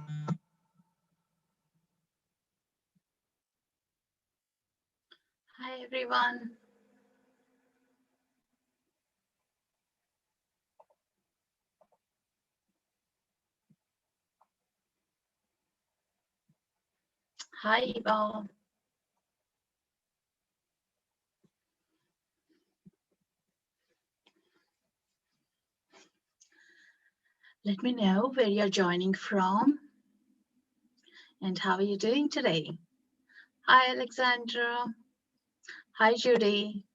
Hi, everyone. Hi, Eva. Let me know where you're joining from and how are you doing today. Hi, Alexandra. Hi, Judy.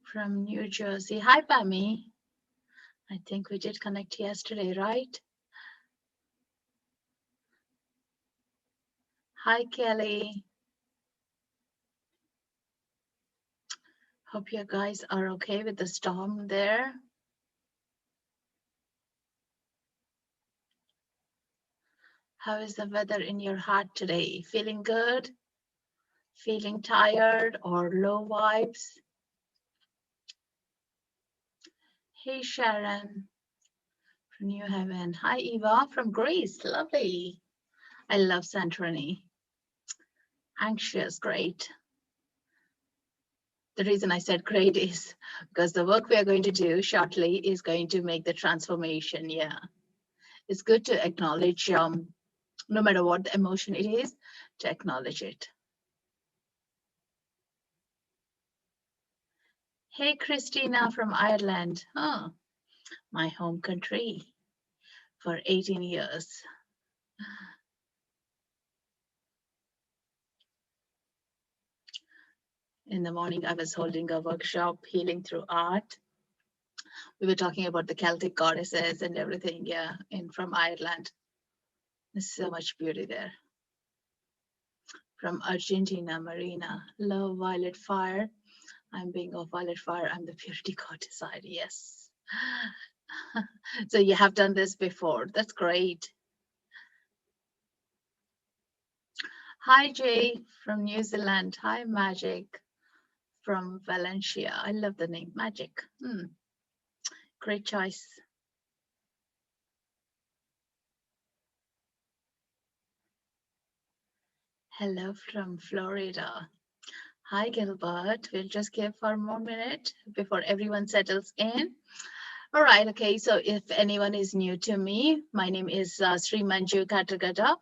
From New Jersey. Hi, Pammy. I think we did connect yesterday, right? Hi, Kelly. Hope you guys are okay with the storm there. How is the weather in your heart today? Feeling good? Feeling tired or low vibes? Hey, Sharon from New Haven. Hi, Eva from Greece. Lovely. I love Santorini. Anxious, great. The reason I said great is because the work we are going to do shortly is going to make the transformation. Yeah, it's good to acknowledge, no matter what the emotion it is, to acknowledge it. Hey, Christina from Ireland. Oh, my home country for 18 years. In the morning, I was holding a workshop, Healing Through Art. We were talking about the Celtic goddesses and everything, yeah, from Ireland. There's so much beauty there. From Argentina, Marina. Love violet fire. I'm being of violet fire. I'm the purity goddess side. Yes. So you have done this before. That's great. Hi, Jay from New Zealand. Hi, Magic from Valencia. I love the name Magic. Great choice. Hello from Florida. Hi, Gilbert. We'll just give 1 more minute before everyone settles in. All right. Okay. So if anyone is new to me, my name is Srimanju Katragadda.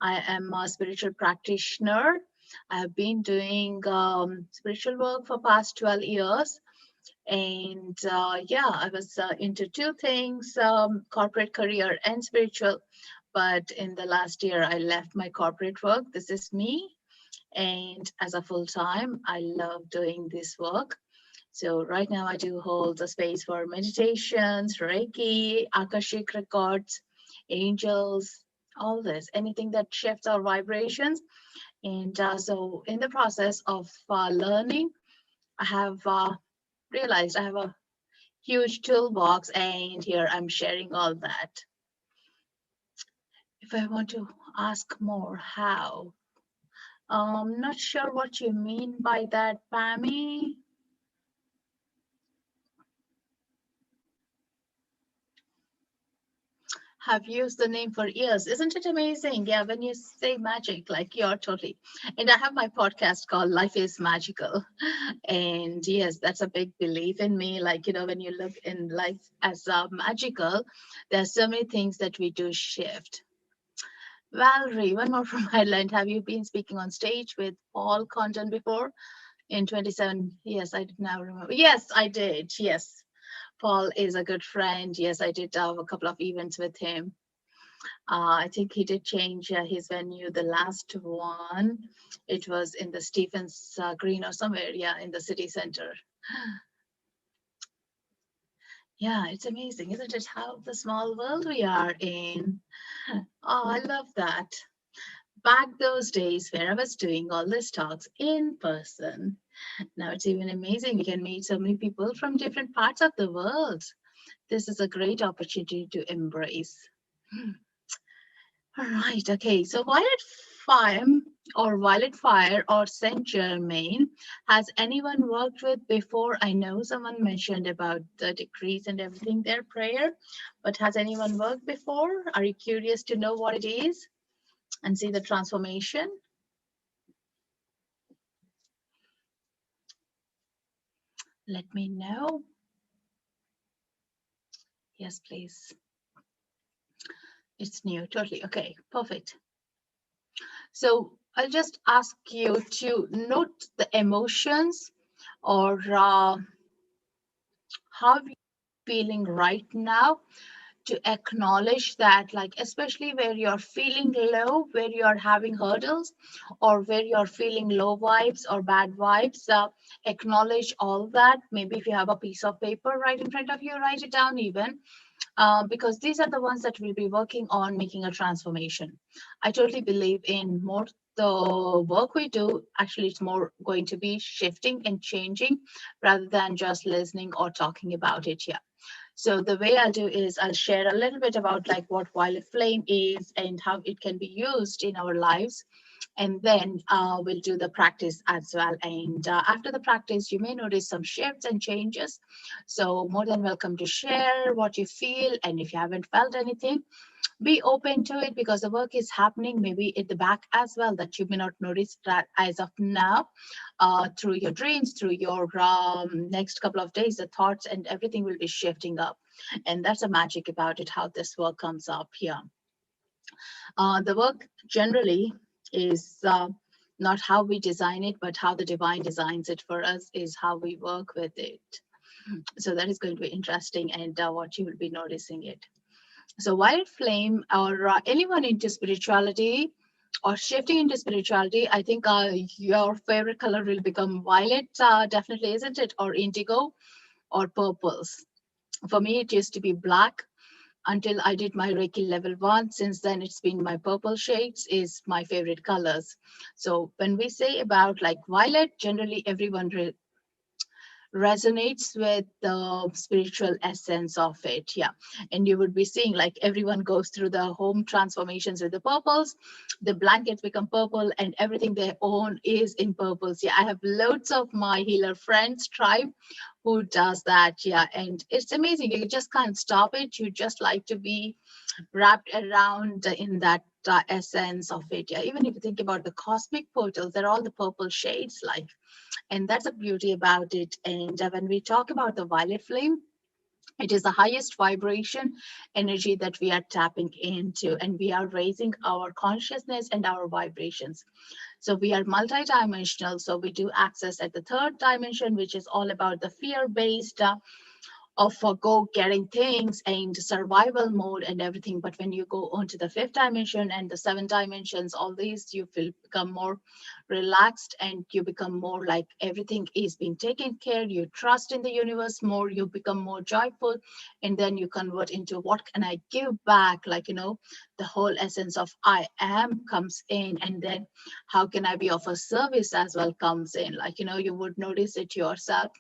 I am a spiritual practitioner. I have been doing spiritual work for past 12 years. And yeah, I was into two things, corporate career and spiritual. But in the last year, I left my corporate work. This is me. And as a full-time, I love doing this work. So right now I do hold the space for meditations, Reiki, Akashic Records, angels, all this, anything that shifts our vibrations. And so in the process of learning, I have realized I have a huge toolbox, and here I'm sharing all that. If I want to ask more, how? Not sure what you mean by that, Pammy. Have used the name for years. Isn't it amazing? Yeah, when you say magic, like you're totally. And I have my podcast called Life is Magical. And yes, that's a big belief in me. Like, you know, when you look in life as magical, there's so many things that we do shift. Valerie, one more from Ireland. Have you been speaking on stage with Paul Condon before? In 27? Yes, I now remember. Yes, I did. Yes. Paul is a good friend. Yes, I did have a couple of events with him. I think he did change his venue. The last one, it was in the Stephens Green or somewhere, yeah, in the city center. Yeah, it's amazing, isn't it? How the small world we are in. Oh, I love that. Back those days where I was doing all these talks in person. Now it's even amazing. We can meet so many people from different parts of the world. This is a great opportunity to embrace. All right. Okay. So violet flame or violet fire or Saint Germain, has anyone worked with before? I know someone mentioned about the decrees and everything, their prayer, but has anyone worked before? Are you curious to know what it is and see the transformation? Let me know. Yes, please. It's new, totally. Okay, perfect. So I'll just ask you to note the emotions or how you're feeling right now, to acknowledge that, like, especially where you're feeling low, where you're having hurdles, or where you're feeling low vibes or bad vibes, acknowledge all that. Maybe if you have a piece of paper right in front of you, write it down even. Because these are the ones that will be working on making a transformation. I totally believe in more the work we do, actually, it's more going to be shifting and changing rather than just listening or talking about it here. So the way I'll do is I'll share a little bit about like what violet flame is and how it can be used in our lives. And then we'll do the practice as well. And after the practice, you may notice some shifts and changes. So more than welcome to share what you feel. And if you haven't felt anything, be open to it, because the work is happening maybe at the back as well that you may not notice that as of now. Through your dreams, through your next couple of days, the thoughts and everything will be shifting up. And that's the magic about it, how this work comes up here. The work generally is not how we design it, but how the divine designs it for us is how we work with it. So that is going to be interesting, and what you will be noticing it. So violet flame, or anyone into spirituality or shifting into spirituality, I think your favorite color will become violet, definitely, isn't it? Or indigo or purples. For me, it used to be black until I did my Reiki level 1. Since then, it's been my purple shades is my favorite colors. So when we say about like violet, generally everyone resonates with the spiritual essence of it. Yeah. And you would be seeing like everyone goes through the home transformations with the purples, the blankets become purple, and everything they own is in purples. Yeah, I have loads of my healer friends tribe who does that. Yeah, and it's amazing, you just can't stop it, you just like to be wrapped around in that essence of it. Yeah, even if you think about the cosmic portals, they're all the purple shades, like, and that's the beauty about it. And when we talk about the violet flame, it is the highest vibration energy that we are tapping into, and we are raising our consciousness and our vibrations. So we are multidimensional. So we do access at the third dimension, which is all about the fear-based of go getting things and survival mode and everything. But when you go onto the fifth dimension and the seven dimensions, all these, you will become more relaxed, and you become more like everything is being taken care. You trust in the universe more, you become more joyful, and then you convert into what can I give back? Like, the whole essence of I am comes in, and then how can I be of a service as well comes in. Like, you would notice it yourself.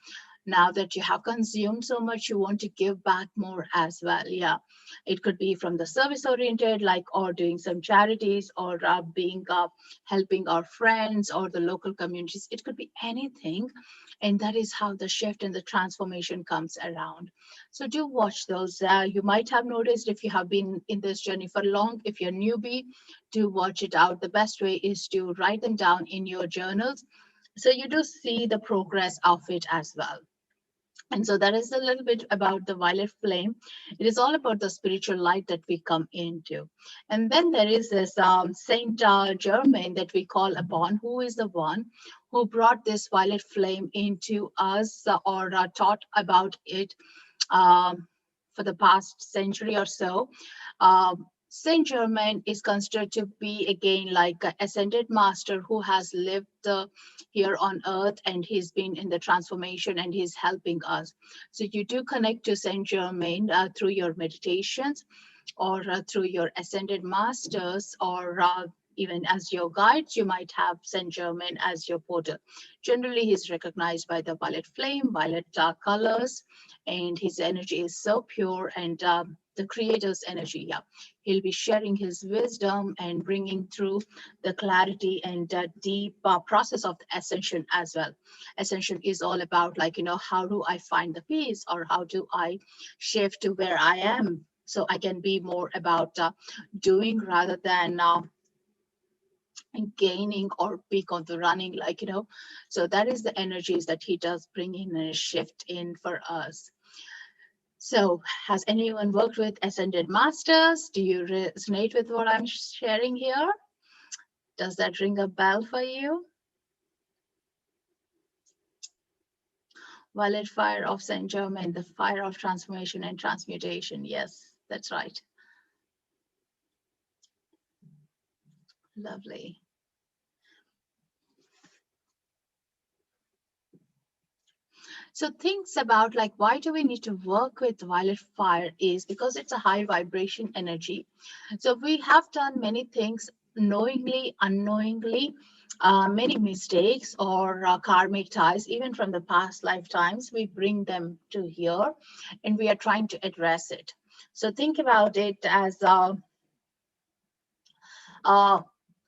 Now that you have consumed so much, you want to give back more as well. Yeah, it could be from the service oriented, like, or doing some charities, or being helping our friends or the local communities. It could be anything, and that is how the shift and the transformation comes around. So do watch those. You might have noticed if you have been in this journey for long. If you're newbie, do watch it out. The best way is to write them down in your journals, so you do see the progress of it as well. And so that is a little bit about the violet flame. It is all about the spiritual light that we come into. And then there is this Saint Germain that we call upon, who is the one who brought this violet flame into us, or taught about it for the past century or so. Saint Germain is considered to be again like an ascended master who has lived here on earth, and he's been in the transformation and he's helping us. So you do connect to Saint Germain through your meditations, or through your ascended masters, or even as your guides, you might have Saint Germain as your portal. Generally, he's recognized by the violet flame, violet colors, and his energy is so pure, and the creator's energy. Yeah, he'll be sharing his wisdom and bringing through the clarity and deep process of the ascension as well. Ascension is all about, like, how do I find the peace, or how do I shift to where I am, so I can be more about doing rather than gaining or peak of the running, so that is the energies that he does bring in a shift in for us. So has anyone worked with ascended masters? Do you resonate with what I'm sharing here? Does that ring a bell for you? Violet fire of Saint Germain, the fire of transformation and transmutation. Yes, that's right. Lovely. So things about, like, why do we need to work with violet fire is because it's a high vibration energy. So we have done many things knowingly, unknowingly, many mistakes or karmic ties, even from the past lifetimes. We bring them to here and we are trying to address it. So think about it as uh,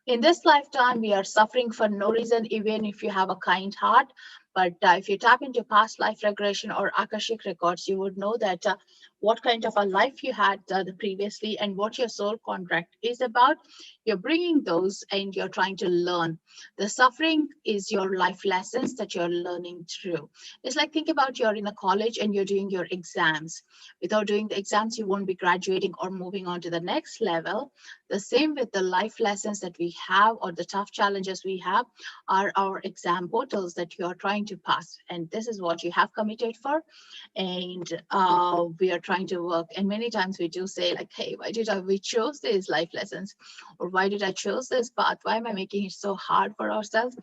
in this lifetime, we are suffering for no reason, even if you have a kind heart. But if you tap into past life regression or Akashic Records, you would know that what kind of a life you had previously and what your soul contract is about. You're bringing those and you're trying to learn. The suffering is your life lessons that you're learning through. It's like, think about, you're in a college and you're doing your exams. Without doing the exams, you won't be graduating or moving on to the next level. The same with the life lessons that we have, or the tough challenges we have, are our exam portals that you are trying to pass. And this is what you have committed for. And we are trying to work. And many times we do say, like, hey, why did we choose these life lessons? Or why did I choose this path? Why am I making it so hard for ourselves?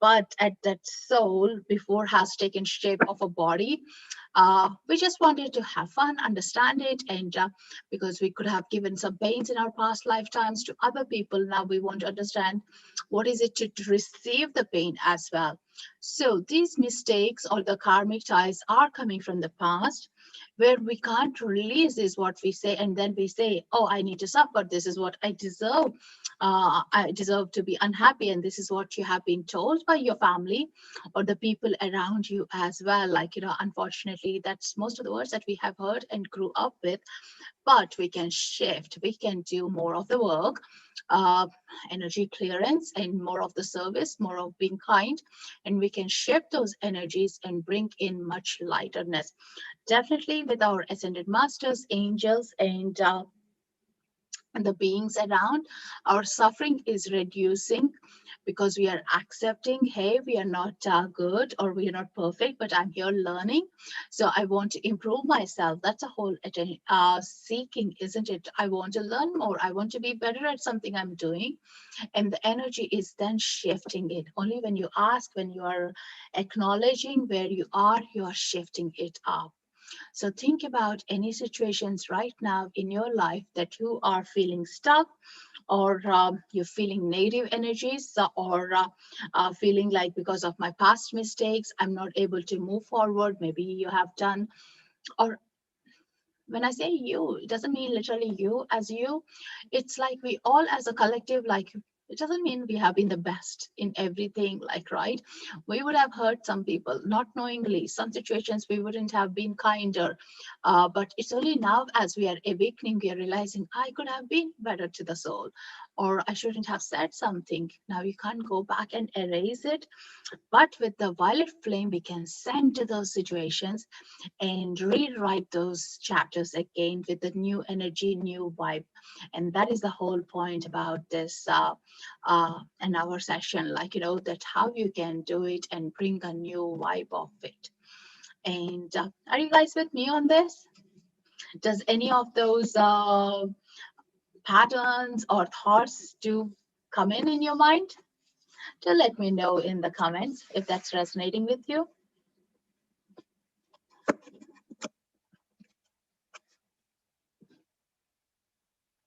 But at that soul before has taken shape of a body, we just wanted to have fun, understand it, and because we could have given some pains in our past lifetimes to other people, now we want to understand what is it to receive the pain as well. So these mistakes or the karmic ties are coming from the past, where we can't release is what we say, and then we say, oh, I need to suffer, this is what I deserve. I deserve to be unhappy, and this is what you have been told by your family or the people around you as well. Like, unfortunately, that's most of the words that we have heard and grew up with. But we can shift, we can do more of the work, uh, energy clearance, and more of the service, more of being kind, and we can shift those energies and bring in much lighterness. Definitely with our ascended masters, angels, and the beings around, our suffering is reducing because we are accepting, hey, we are not good or we are not perfect, but I'm here learning. So I want to improve myself. That's a whole seeking, isn't it? I want to learn more. I want to be better at something I'm doing. And the energy is then shifting it. Only when you ask, when you are acknowledging where you are shifting it up. So think about any situations right now in your life that you are feeling stuck, or you're feeling negative energies, or feeling like, because of my past mistakes, I'm not able to move forward. Maybe you have done, or when I say you, it doesn't mean literally you as you. It's like we all as a collective, like, it doesn't mean we have been the best in everything, like, right? We would have hurt some people, not knowingly. Some situations we wouldn't have been kinder. But it's only now as we are awakening, we are realizing I could have been better to the soul, or I shouldn't have said something. Now you can't go back and erase it. But with the violet flame, we can send to those situations and rewrite those chapters again with a new energy, new vibe. And that is the whole point about this an hour session, like, that how you can do it and bring a new vibe of it. And are you guys with me on this? Does any of those patterns or thoughts do come in your mind? Do let me know in the comments if that's resonating with you.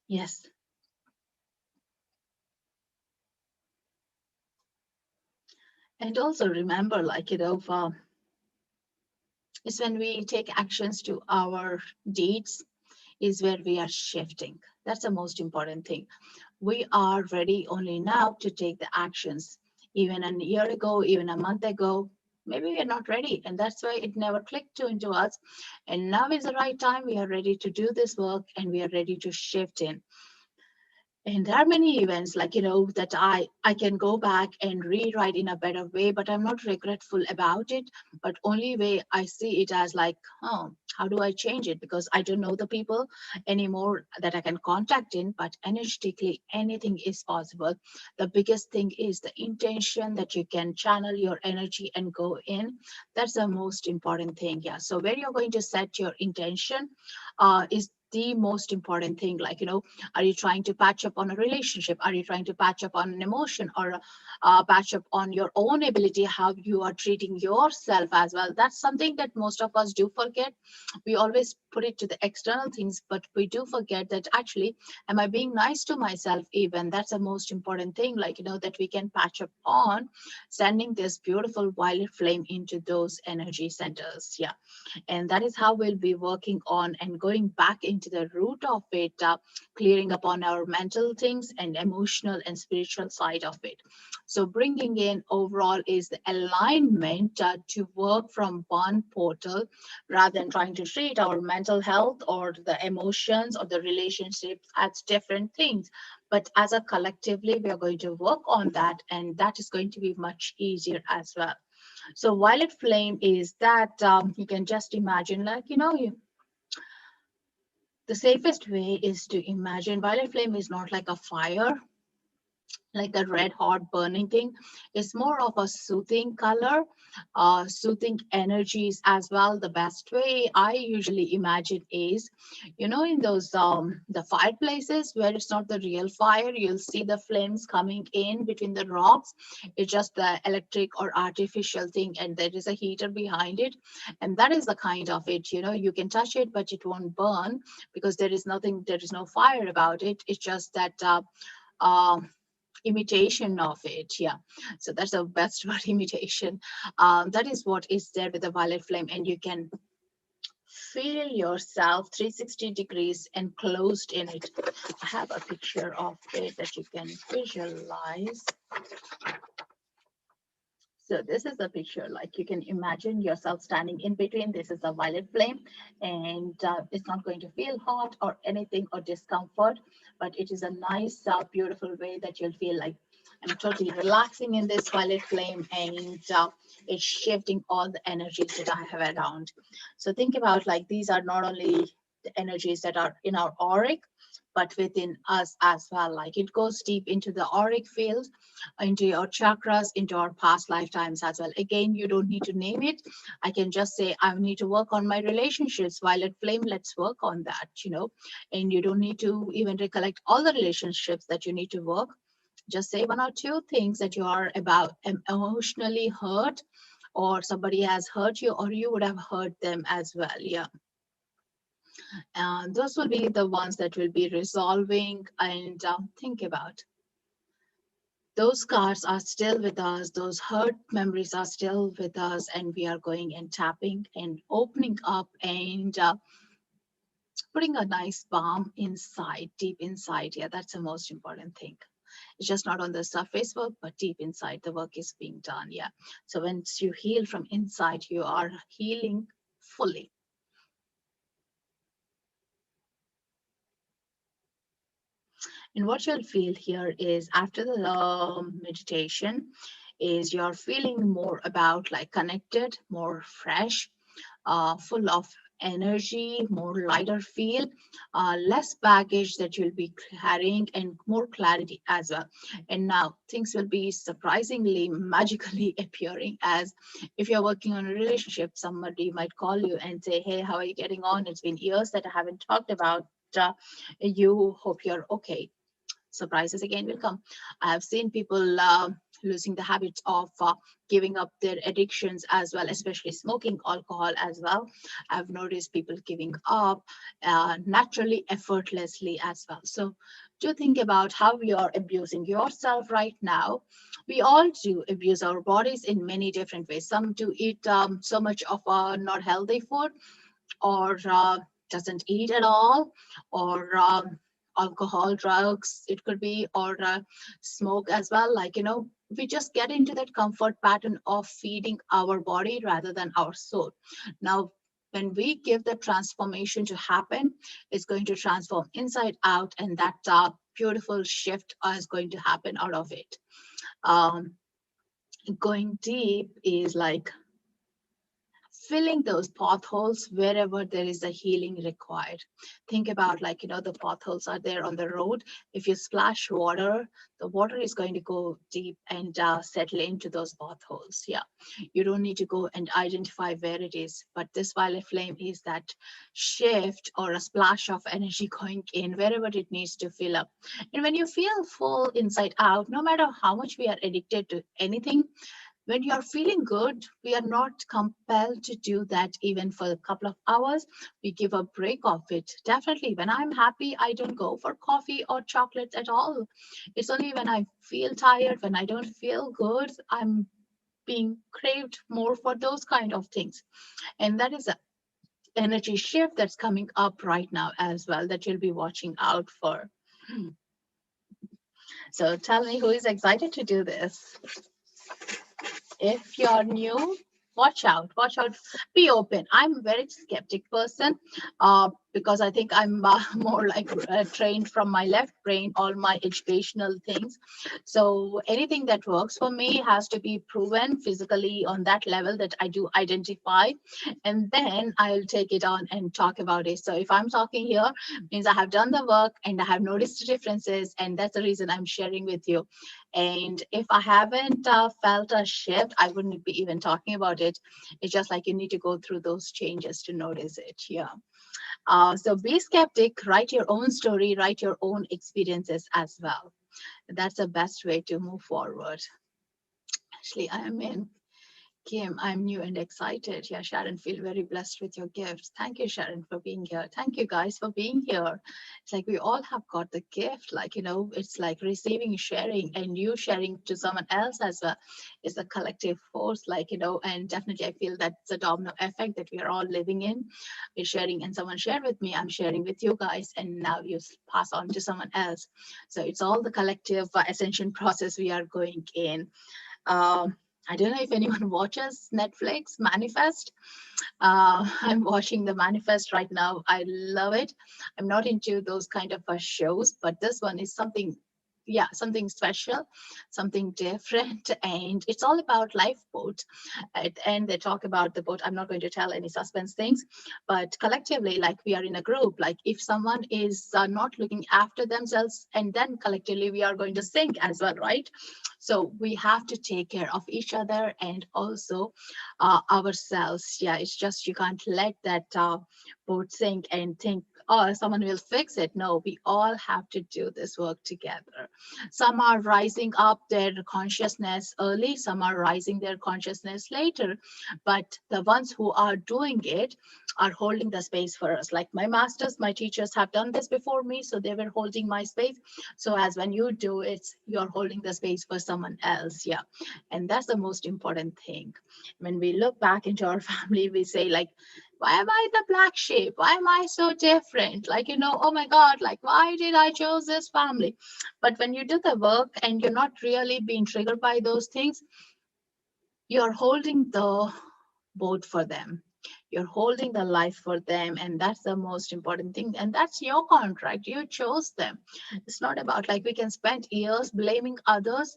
Yes. And also remember, like, it's when we take actions to our deeds is where we are shifting. That's the most important thing. We are ready only now to take the actions. Even a year ago, even a month ago, maybe we are not ready. And that's why it never clicked into us. And now is the right time. We are ready to do this work and we are ready to shift in. And there are many events like, that I can go back and rewrite in a better way, but I'm not regretful about it. But only way I see it as like, oh, how do I change it? Because I don't know the people anymore that I can contact in, but energetically anything is possible. The biggest thing is the intention that you can channel your energy and go in. That's the most important thing. Yeah. So where you're going to set your intention is the most important thing. Like, are you trying to patch up on a relationship? Are you trying to patch up on an emotion, or patch up on your own ability, how you are treating yourself as well? That's something that most of us do forget. We always put it to the external things, but we do forget that actually, am I being nice to myself even? That's the most important thing, like, that we can patch up on, sending this beautiful violet flame into those energy centers. Yeah. And that is how we'll be working on and going back into the root of it, clearing upon our mental things and emotional and spiritual side of it. So bringing in overall is the alignment to work from one portal, rather than trying to treat our mental health or the emotions or the relationships as different things. But as a collectively, we are going to work on that, and that is going to be much easier as well. So violet flame is that, you can just imagine, like, the safest way is to imagine violet flame is not like a fire, like a red hot burning thing. It's more of a soothing color, soothing energies as well. The best way I usually imagine is, in those the fireplaces where it's not the real fire, you'll see the flames coming in between the rocks. It's just the electric or artificial thing, and there is a heater behind it. And that is the kind of it, you can touch it, but it won't burn because there is no fire about it. It's just that uh, imitation of it. Yeah. So that's the best word, imitation. That is what is there with the violet flame, and you can feel yourself 360 degrees enclosed in it. I have a picture of it that you can visualize. So this is a picture, like, you can imagine yourself standing in between. This is a violet flame, and it's not going to feel hot or anything or discomfort, but it is a nice, beautiful way that you'll feel like I'm totally relaxing in this violet flame, and it's shifting all the energies that I have around. So think about, like, these are not only the energies that are in our auric, but within us as well. Like, it goes deep into the auric field, into your chakras, into our past lifetimes as well. Again, you don't need to name it. I can just say, I need to work on my relationships. Violet flame, let's work on that, and you don't need to even recollect all the relationships that you need to work. Just say one or two things that you are about emotionally hurt, or somebody has hurt you, or you would have hurt them as well. Yeah. And those will be the ones that will be resolving. And think about, those scars are still with us, those hurt memories are still with us, and we are going and tapping and opening up, and putting a nice balm inside, deep inside. Yeah, that's the most important thing. It's just not on the surface work, but deep inside the work is being done. Yeah. So once you heal from inside, you are healing fully. And what you'll feel here is, after the meditation, is you're feeling more about, like, connected, more fresh, full of energy, more lighter feel, less baggage that you'll be carrying, and more clarity as well. And now things will be surprisingly magically appearing, as if you're working on a relationship, somebody might call you and say, hey, how are you getting on? It's been years that I haven't talked about you. Hope you're okay. surprises again will come. I have seen people losing the habit of giving up their addictions as well, especially smoking alcohol as well. I've noticed people giving up naturally, effortlessly as well. So do think about how you are abusing yourself right now. We all do abuse our bodies in many different ways. Some do eat so much of not healthy food, or doesn't eat at all, or alcohol, drugs, it could be, or smoke as well. Like, we just get into that comfort pattern of feeding our body rather than our soul. Now, when we give the transformation to happen, it's going to transform inside out, and that beautiful shift is going to happen out of it. Um, Going deep is like filling those potholes wherever there is a healing required. Think about, like, the potholes are there on the road. If you splash water, the water is going to go deep and settle into those potholes. Yeah, you don't need to go and identify where it is, but this violet flame is that shift or a splash of energy going in wherever it needs to fill up. And when you feel full inside out, no matter how much we are addicted to anything, when you're feeling good, we are not compelled to do that even for a couple of hours. We give a break of it. Definitely, when I'm happy, I don't go for coffee or chocolates at all. It's only when I feel tired, when I don't feel good, I'm being craved more for those kind of things. And that is an energy shift that's coming up right now as well that you'll be watching out for. So tell me who is excited to do this. If you're new, watch out, be open. I'm a very skeptic person, because I think I'm more like trained from my left brain, all my educational things. So anything that works for me has to be proven physically on that level that I do identify, and then I'll take it on and talk about it. So if I'm talking here, means I have done the work and I have noticed the differences, and that's the reason I'm sharing with you. And if I haven't felt a shift, I wouldn't be even talking about it. It's just like you need to go through those changes to notice it. Yeah. So be skeptic, write your own story, write your own experiences as well. That's the best way to move forward. Actually, I am in. Kim, I'm new and excited. Yeah, Sharon, feel very blessed with your gifts. Thank you, Sharon, for being here. Thank you guys for being here. It's like we all have got the gift, like, it's like receiving, sharing, and you sharing to someone else as well. It's a collective force, like, and definitely I feel that's a domino effect that we are all living in. We're sharing, and someone shared with me, I'm sharing with you guys, and now you pass on to someone else. So it's all the collective ascension process we are going in. I don't know if anyone watches Netflix Manifest. I'm watching the Manifest right now. I love it. I'm not into those kind of shows, but this one is something, yeah, something special, something different, and it's all about lifeboat. At the end, they talk about the boat. I'm not going to tell any suspense things, but collectively, like, we are in a group. Like, if someone is not looking after themselves, and then collectively we are going to sink as well, right? So we have to take care of each other and also ourselves. Yeah, it's just you can't let that boat sink and think, oh, someone will fix it. No, we all have to do this work together. Some are rising up their consciousness early, some are rising their consciousness later, but the ones who are doing it are holding the space for us. Like my masters, my teachers have done this before me, so they were holding my space. So as when you do it, you're holding the space for someone else. Yeah, and that's the most important thing. When we look back into our family, we say, like, why am I the black sheep? Why am I so different? Like, oh my God, like, why did I choose this family? But when you do the work and you're not really being triggered by those things, you're holding the boat for them. You're holding the life for them. And that's the most important thing. And that's your contract. You chose them. It's not about, like, we can spend years blaming others,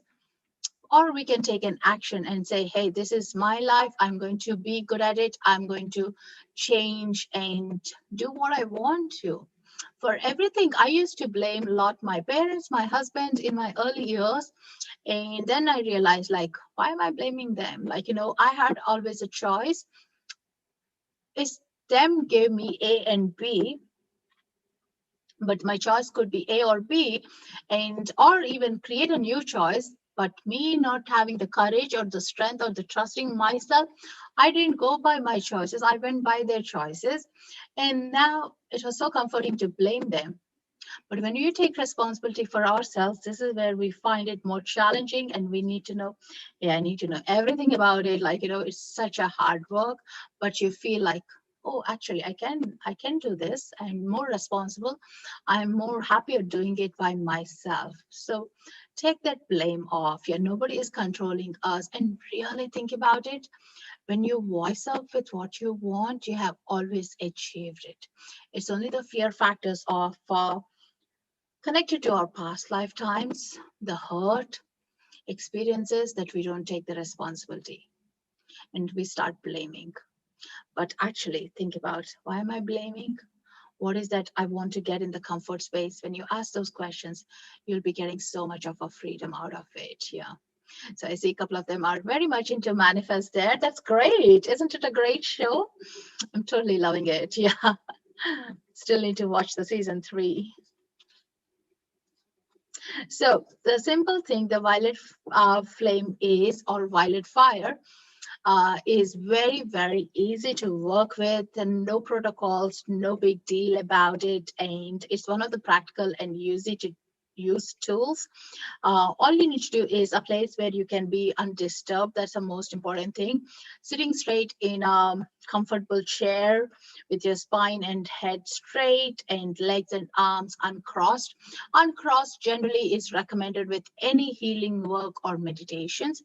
or we can take an action and say, hey, this is my life. I'm going to be good at it. I'm going to change and do what I want to. For everything, I used to blame a lot my parents, my husband in my early years. And then I realized, like, why am I blaming them? Like, I had always a choice. It's them gave me A and B. but my choice could be A or B, and or even create a new choice. But me not having the courage or the strength or the trusting myself, I didn't go by my choices. I went by their choices. And now it was so comforting to blame them. But when you take responsibility for ourselves, this is where we find it more challenging, and we need to know, yeah, I need to know everything about it. Like, it's such a hard work, but you feel like, oh, actually, I can do this. I'm more responsible. I'm more happier doing it by myself. So take that blame off. Yeah, nobody is controlling us. And really think about it. When you voice up with what you want, you have always achieved it. It's only the fear factors of connected to our past lifetimes, the hurt, experiences that we don't take the responsibility and we start blaming. But actually, think about, why am I blaming? What is that I want to get in the comfort space? When you ask those questions, you'll be getting so much of a freedom out of it. Yeah. So I see a couple of them are very much into manifest there. That's great. Isn't it a great show? I'm totally loving it. Yeah. Still need to watch the season 3. So the simple thing, the violet flame is, or violet fire, is very, very easy to work with, and no protocols, no big deal about it. And it's one of the practical and easy to use tools. All you need to do is a place where you can be undisturbed. That's the most important thing. Sitting straight in a comfortable chair with your spine and head straight and legs and arms uncrossed. Uncrossed generally is recommended with any healing work or meditations.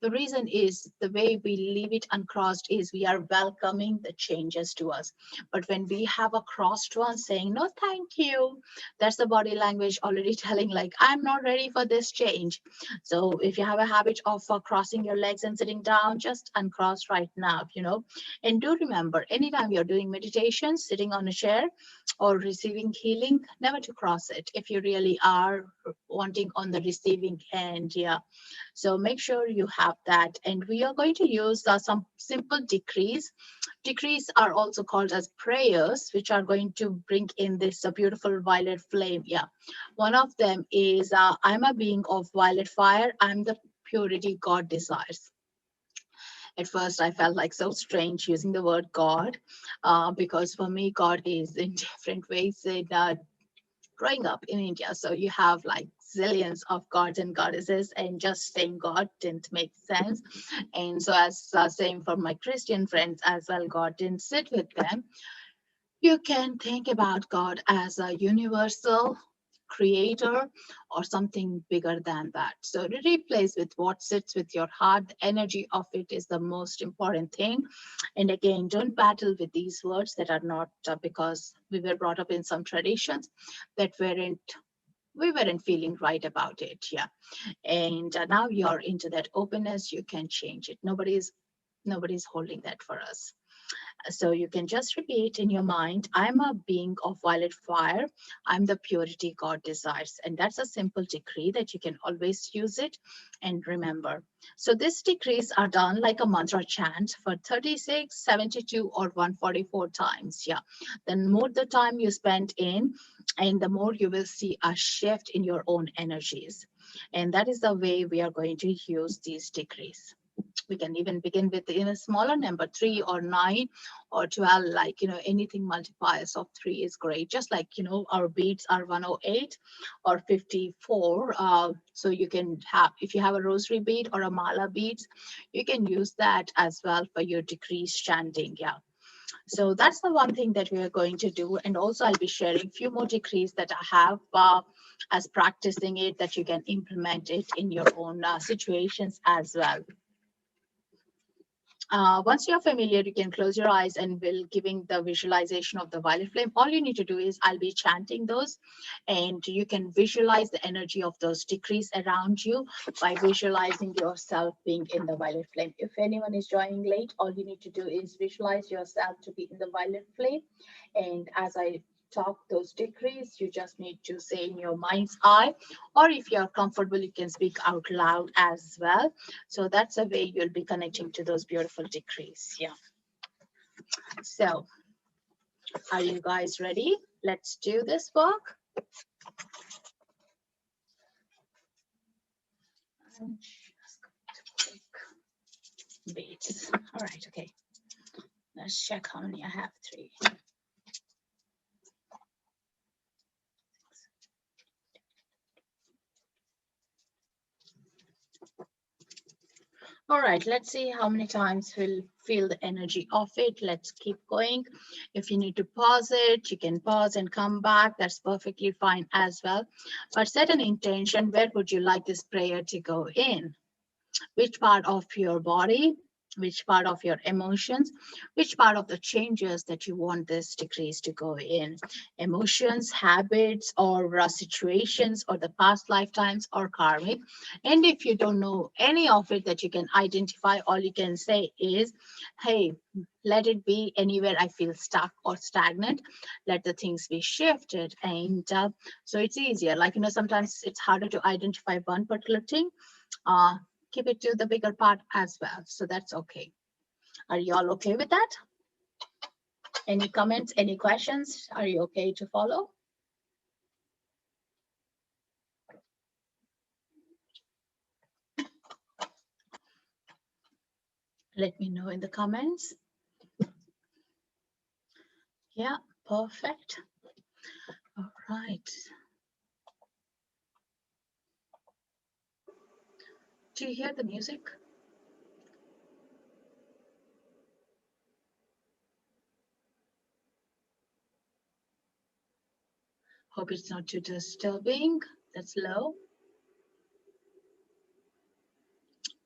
The reason is the way we leave it uncrossed is we are welcoming the changes to us. But when we have a crossed one saying, no, thank you, that's the body language already telling, like, I'm not ready for this change. So if you have a habit of crossing your legs and sitting down, just uncross right now. And do remember, anytime you're doing meditation, sitting on a chair or receiving healing, never to cross it if you really are wanting on the receiving end. Yeah. So make sure you have that. And we are going to use some simple decrees. Decrees are also called as prayers, which are going to bring in this beautiful violet flame. Yeah. One of them is, I'm a being of violet fire. I'm the purity God desires. At first, I felt like so strange using the word God, because for me, God is in different ways. Growing up in India, so you have like zillions of gods and goddesses, and just saying God didn't make sense. And so, as same for my Christian friends as well, God didn't sit with them. You can think about God as a universal creator or something bigger than that. So to replace with what sits with your heart, the energy of it is the most important thing. And again, don't battle with these words that are not because we were brought up in some traditions that we weren't feeling right about it. Yeah. And now you're into that openness, you can change it. Nobody's holding that for us. So you can just repeat in your mind, I'm a being of violet fire. I'm the purity God desires. And that's a simple decree that you can always use it and remember. So these decrees are done like a mantra chant for 36, 72, or 144 times. Yeah. Then more the time you spend in, and the more you will see a shift in your own energies. And that is the way we are going to use these decrees. We can even begin with a smaller number, 3 or 9 or 12, like, anything multipliers of 3 is great. Just like, our beats are 108 or 54. So you can have, if you have a rosary bead or a mala beads, you can use that as well for your decrease chanting. Yeah. So that's the one thing that we are going to do. And also I'll be sharing a few more decrees that I have as practicing it, that you can implement it in your own situations as well. Once you're familiar, you can close your eyes and will giving the visualization of the violet flame. All you need to do is I'll be chanting those, and you can visualize the energy of those decrees around you by visualizing yourself being in the violet flame. If anyone is joining late, all you need to do is visualize yourself to be in the violet flame. And as I talk those decrees, you just need to say in your mind's eye, or if you're comfortable, you can speak out loud as well. So that's a way you'll be connecting to those beautiful decrees. Yeah. So are you guys ready? Let's do this work. I'm just going to pick beads. All right, okay. Let's check how many I have. 3. All right, let's see how many times we'll feel the energy of it. Let's keep going. If you need to pause it, you can pause and come back. That's perfectly fine as well. But set an intention. Where would you like this prayer to go in? Which part of your body, which part of your emotions, which part of the changes that you want this decrease to go in? Emotions, habits, or situations, or the past lifetimes, or karmic. And if you don't know any of it that you can identify, all you can say is, hey, let it be anywhere I feel stuck or stagnant. Let the things be shifted. And so it's easier. Like, sometimes it's harder to identify one particular thing. Keep it to the bigger part as well. So that's okay. Are you all okay with that? Any comments, any questions? Are you okay to follow? Let me know in the comments. Yeah, perfect. All right. Do you hear the music? Hope it's not too disturbing. That's low.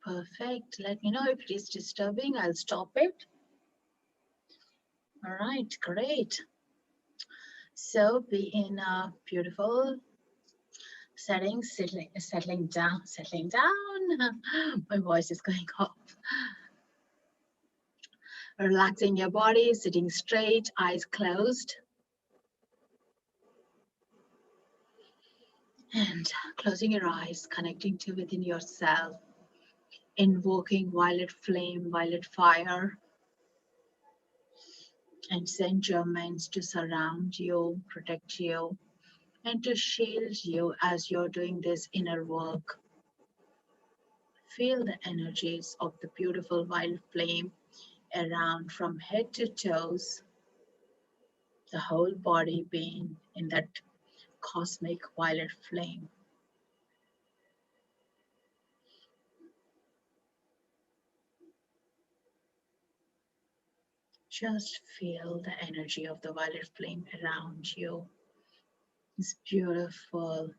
Perfect. Let me know if it is disturbing. I'll stop it. All right, great. So be in a beautiful setting, settling down. My voice is going off. Relaxing your body, sitting straight, eyes closed. And closing your eyes, connecting to within yourself, invoking violet flame, violet fire, and stgermaines to surround you, protect you, and to shield you as you're doing this inner work. Feel the energies of the beautiful violet flame around from head to toes, the whole body being in that cosmic violet flame. Just feel the energy of the violet flame around you. It's beautiful.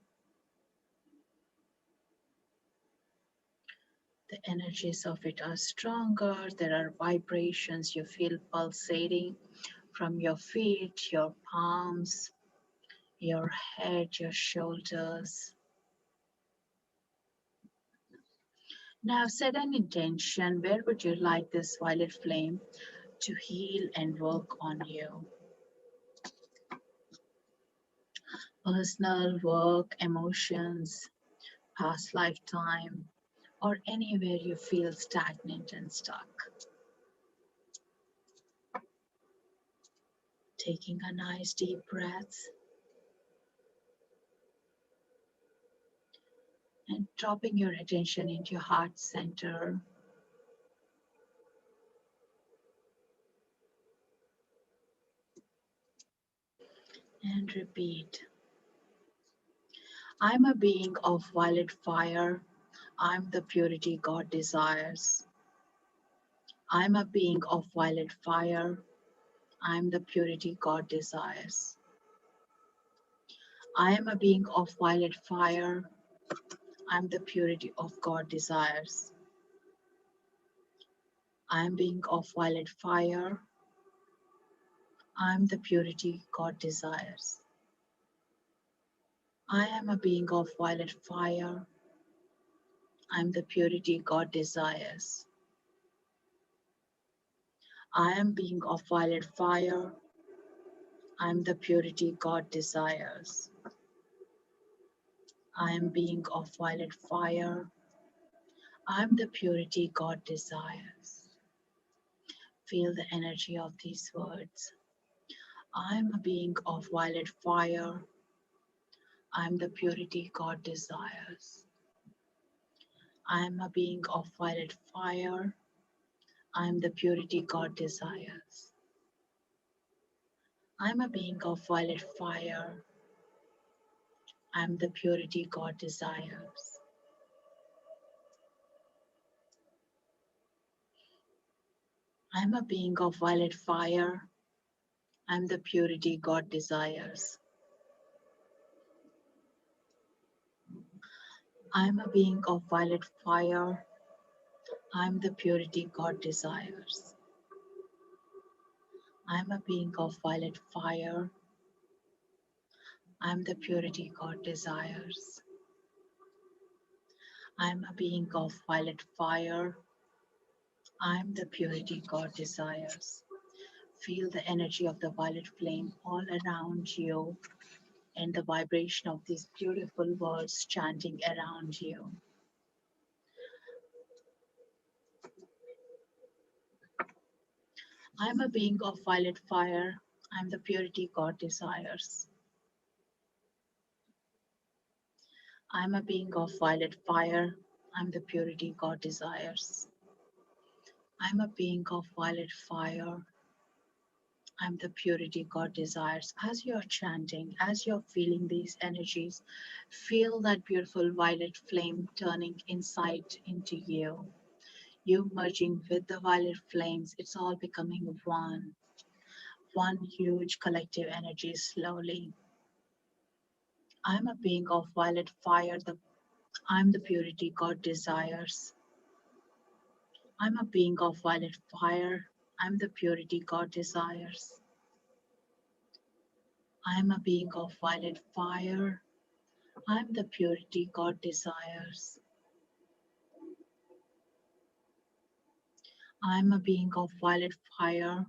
The energies of it are stronger. There are vibrations you feel pulsating from your feet, your palms, your head, your shoulders. Now set an intention. Where would you like this violet flame to heal and work on you? Personal, work, emotions, past lifetime, or anywhere you feel stagnant and stuck. Taking a nice deep breath and dropping your attention into your heart center. And repeat. I'm a being of violet fire. I'm the purity God desires. I'm a being of violet fire. I'm the purity God desires. I am a being of violet fire. I'm the purity of God desires. I am being of violet fire. I'm the purity God desires. I am a being of violet fire. I'm the purity God desires. I am being of violet fire. I'm the purity God desires. I am being of violet fire. I'm the purity God desires. Feel the energy of these words. I'm a being of violet fire. I am the purity God desires. I am a being of violet fire. I am the purity God desires. I am a being of violet fire. I am the purity God desires. I am a being of violet fire. I am the purity God desires. I am a being of violet fire. I am the purity God desires. I am a being of violet fire. I am the purity God desires. I am a being of violet fire. I am the purity God desires. Feel the energy of the violet flame all around you and the vibration of these beautiful words chanting around you. I am a being of violet fire. I am the purity God desires. I am a being of violet fire. I am the purity God desires. I am a being of violet fire. I am the purity God desires. As you're chanting, as you're feeling these energies, feel that beautiful violet flame turning inside into you. You merging with the violet flames, it's all becoming one huge collective energy slowly. I'm a being of violet fire. I'm the purity God desires. I'm a being of violet fire. I'm the purity God desires. I'm a being of violet fire. I'm the purity God desires. I'm a being of violet fire.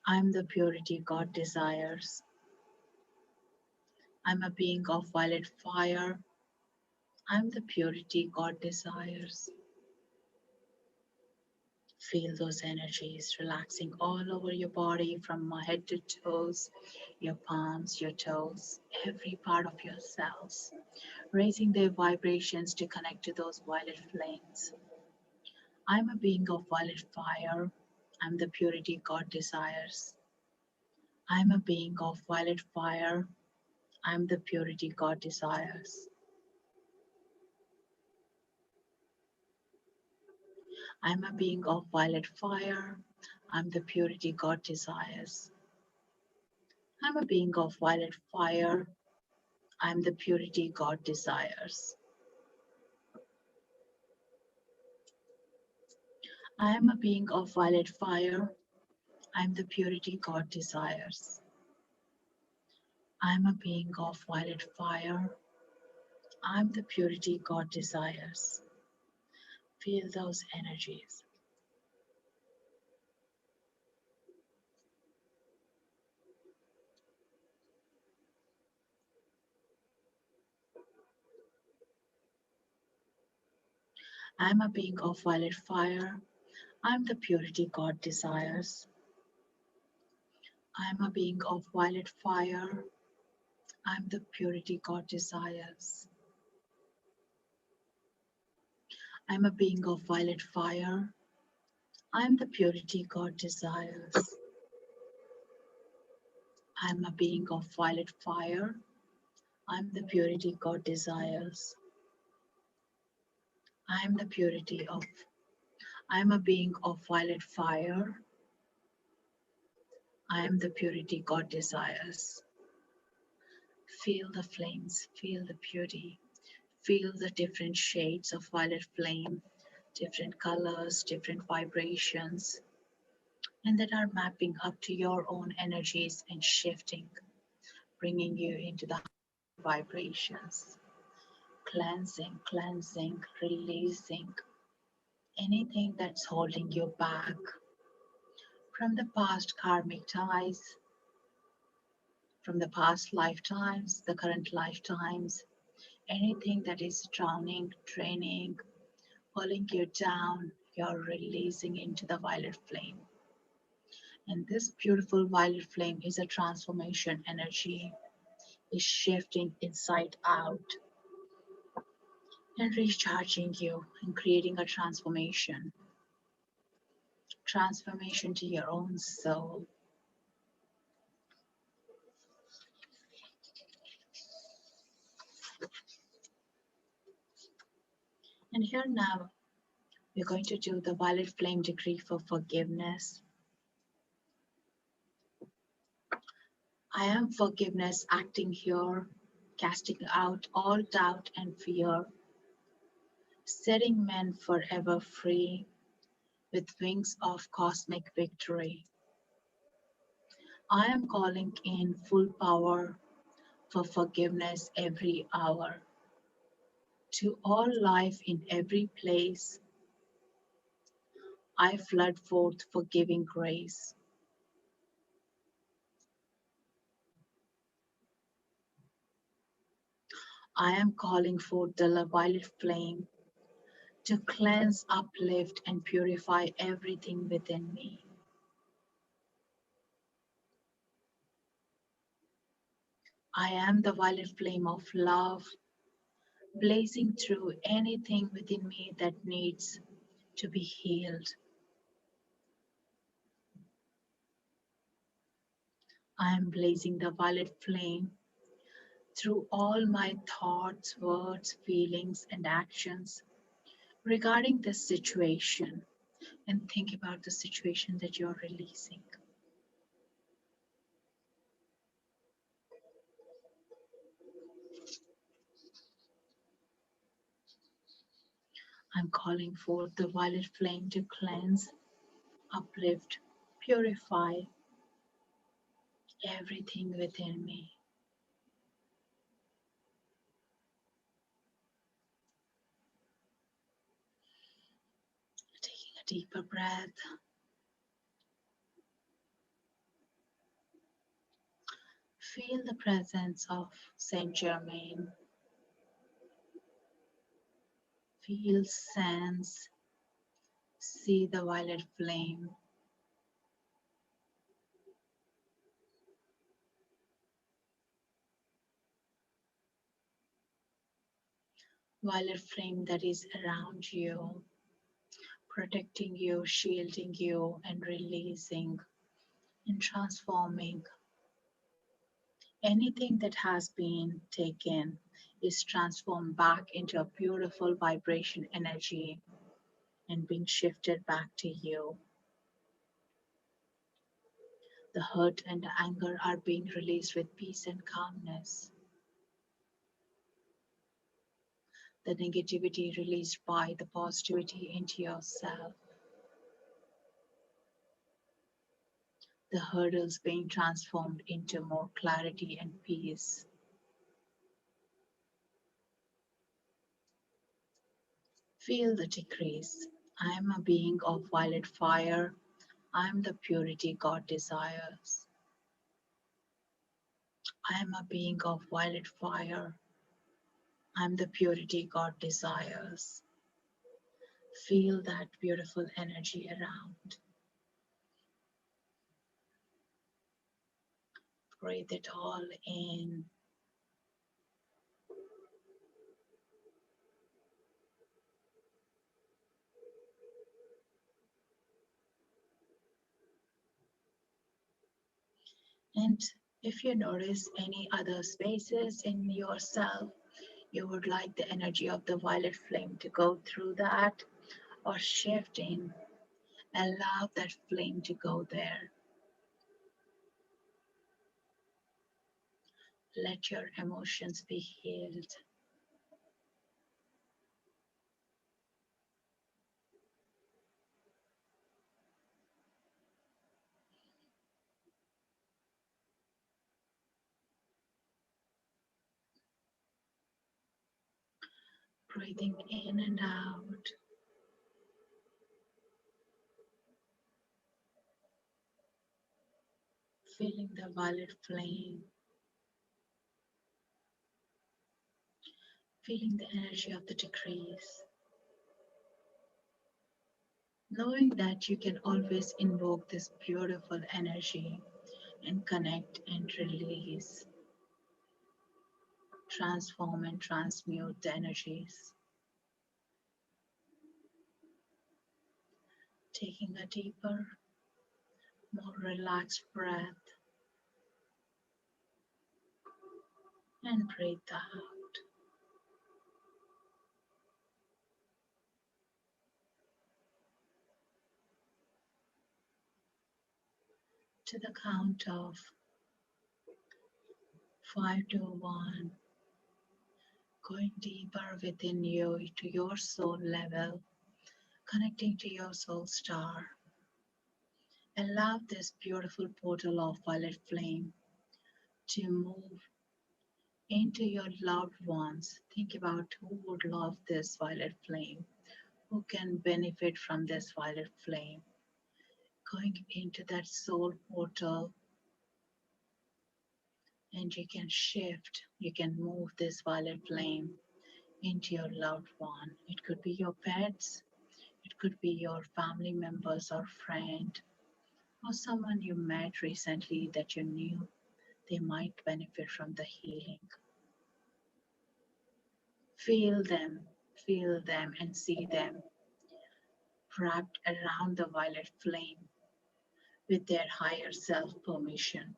I'm the purity God desires. I'm a being of violet fire. I'm the purity God desires. Feel those energies relaxing all over your body from head to toes, your palms, your toes, every part of your cells, raising their vibrations to connect to those violet flames. I'm a being of violet fire. I'm the purity God desires. I'm a being of violet fire. I'm the purity God desires. I'm a being of violet fire. I'm the purity God desires. I'm a being of violet fire. I'm the purity God desires. I am a being of violet fire. I'm the purity God desires. I'm a being of violet fire. I'm the purity God desires. Feel those energies. I'm a being of violet fire. I'm the purity God desires. I'm a being of violet fire. I'm the purity God desires. I'm a being of violet fire. I'm the purity God desires. I'm a being of violet fire. I'm the purity God desires. I'm the purity of, I'm a being of violet fire. I am the purity God desires. Feel the flames, feel the beauty, feel the different shades of violet flame, different colors, different vibrations, and that are mapping up to your own energies and shifting, bringing you into the vibrations, cleansing, cleansing, releasing anything that's holding you back from the past karmic ties, from the past lifetimes, the current lifetimes, anything that is drowning, draining, pulling you down, you're releasing into the violet flame. And this beautiful violet flame is a transformation energy. is shifting inside out and recharging you and creating a transformation to your own soul. And here now, we're going to do the violet flame decree for forgiveness. I am forgiveness acting here, casting out all doubt and fear, setting men forever free with wings of cosmic victory. I am calling in full power for forgiveness every hour. To all life in every place, I flood forth forgiving grace. I am calling forth the violet flame to cleanse, uplift, and purify everything within me. I am the violet flame of love, blazing through anything within me that needs to be healed. I am blazing the violet flame through all my thoughts, words, feelings, and actions regarding this situation. And think about the situation that you're releasing. I'm calling forth the violet flame to cleanse, uplift, purify everything within me. Taking a deeper breath. Feel the presence of Saint Germaine. Feel, sense, see the violet flame. Violet flame that is around you, protecting you, shielding you, and releasing and transforming. Anything that has been taken is transformed back into a beautiful vibration energy and being shifted back to you. The hurt and the anger are being released with peace and calmness. The negativity released by the positivity into yourself. The hurdles being transformed into more clarity and peace. Feel the decrease. I am a being of violet fire. I am the purity God desires. I am a being of violet fire. I am the purity God desires. Feel that beautiful energy around. Breathe it all in. And if you notice any other spaces in yourself, you would like the energy of the violet flame to go through that or shift in, allow that flame to go there. Let your emotions be healed. Breathing in and out. Feeling the violet flame. Feeling the energy of the decrease. Knowing that you can always invoke this beautiful energy and connect and release. transform and transmute the energies. Taking a deeper, more relaxed breath and breathe out. To the count of 5 to 1, going deeper within you to your soul level, connecting to your soul star. Allow this beautiful portal of violet flame to move into your loved ones. Think about who would love this violet flame, who can benefit from this violet flame. Going into that soul portal, and you can shift, you can move this violet flame into your loved one. It could be your pets, it could be your family members or friend, or someone you met recently that you knew they might benefit from the healing. Feel them, feel them, and see them wrapped around the violet flame with their higher self permission.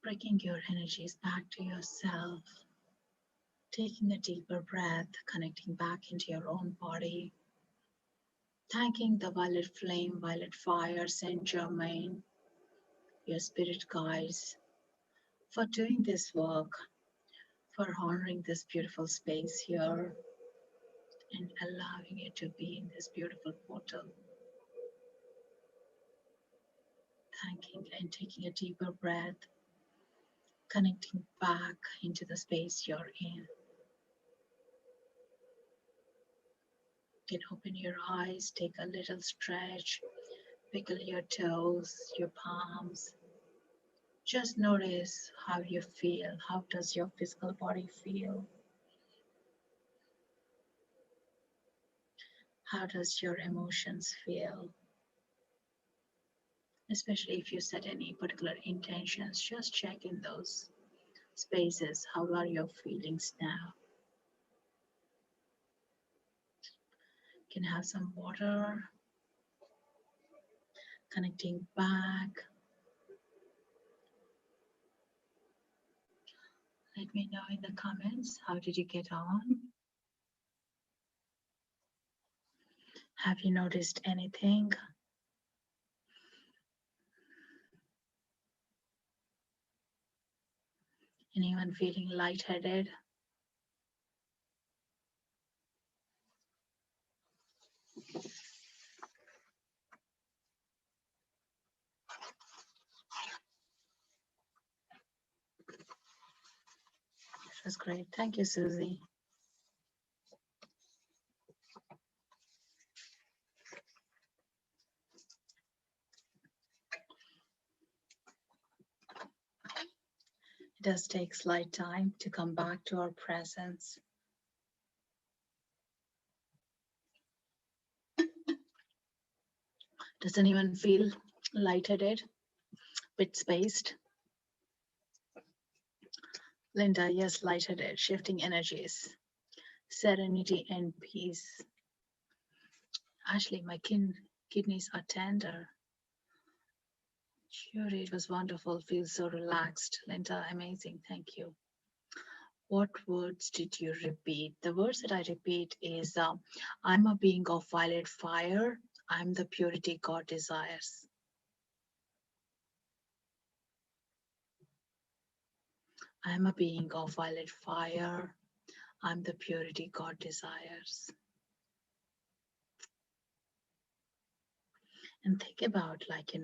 Bringing your energies back to yourself, taking a deeper breath, connecting back into your own body, thanking the violet flame, violet fire, Saint Germain, your spirit guides, for doing this work, for honoring this beautiful space here and allowing it to be in this beautiful portal. Thanking and taking a deeper breath, connecting back into the space you're in. You can open your eyes, take a little stretch, wiggle your toes, your palms. Just notice how you feel. How does your physical body feel? How does your emotions feel? Especially if you set any particular intentions, just check in those spaces. How are your feelings now? You can have some water, connecting back. Let me know in the comments, how did you get on? Have you noticed anything? Anyone feeling lightheaded? It was great. Thank you, Susie. It does take slight time to come back to our presence. Does anyone feel lightheaded, bit spaced? Linda, yes, lightheaded, shifting energies, serenity and peace. Ashley, my kidneys are tender. Sure, it was wonderful. Feel so relaxed. Linda, amazing. Thank you. What words did you repeat? The words that I repeat is, I'm a being of violet fire. I'm the purity God desires. I'm a being of violet fire. I'm the purity God desires. And think about, like,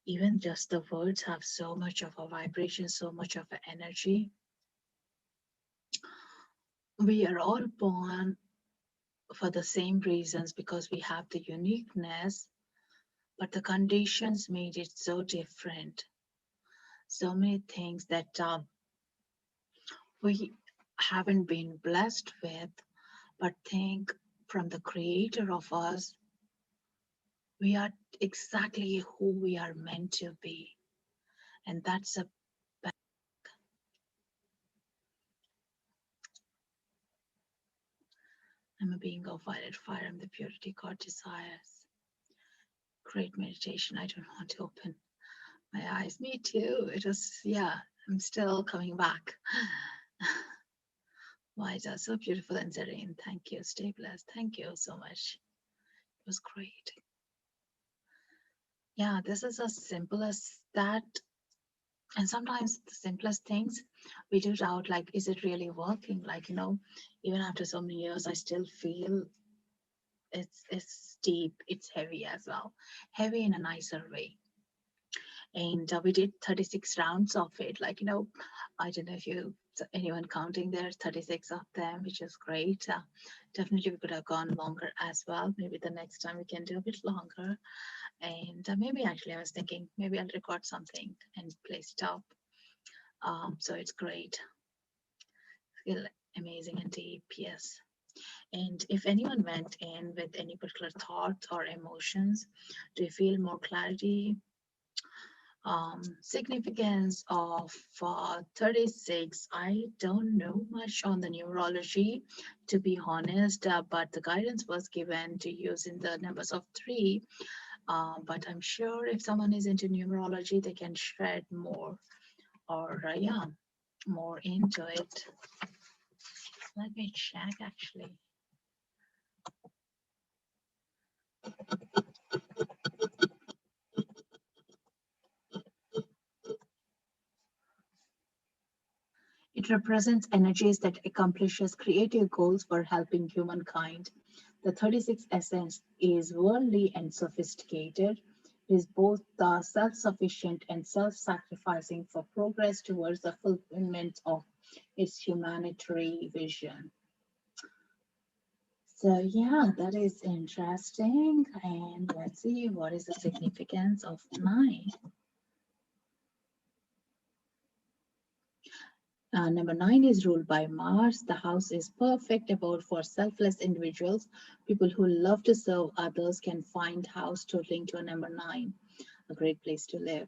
Even just the words have so much of a vibration, so much of an energy. We are all born for the same reasons because we have the uniqueness, but the conditions made it so different. So many things that we haven't been blessed with, but think from the creator of us, we are exactly who we are meant to be. And that's a I'm a being of violet fire. I'm the purity God desires. Great meditation. I don't want to open my eyes. Me too. It was, yeah, I'm still coming back. Why is that so beautiful and serene? Thank you. Stay blessed. Thank you so much. It was great. Yeah, this is as simple as that. And sometimes the simplest things we do doubt, like, is it really working? Like, even after so many years, I still feel it's deep, it's heavy as well. Heavy in a nicer way. And we did 36 rounds of it. Like, I don't know if anyone counting there, 36 of them, which is great. Definitely we could have gone longer as well. Maybe the next time we can do a bit longer. And maybe actually I was thinking maybe I'll record something and place it up. So it's great. Feel amazing and deep, yes. And if anyone went in with any particular thoughts or emotions, do you feel more clarity? Significance of 36. I don't know much on the numerology, to be honest, but the guidance was given to use in the numbers of 3. But I'm sure if someone is into numerology, they can shred more or, yeah, more into it. Let me check actually. It represents energies that accomplishes creative goals for helping humankind. The 36 essence is worldly and sophisticated. It is both self-sufficient and self-sacrificing for progress towards the fulfillment of its humanitarian vision. So yeah, that is interesting. And let's see, what is the significance of 9? Number 9 is ruled by Mars. The house is perfect about for selfless individuals. People who love to serve others can find house totaling to a number 9, a great place to live.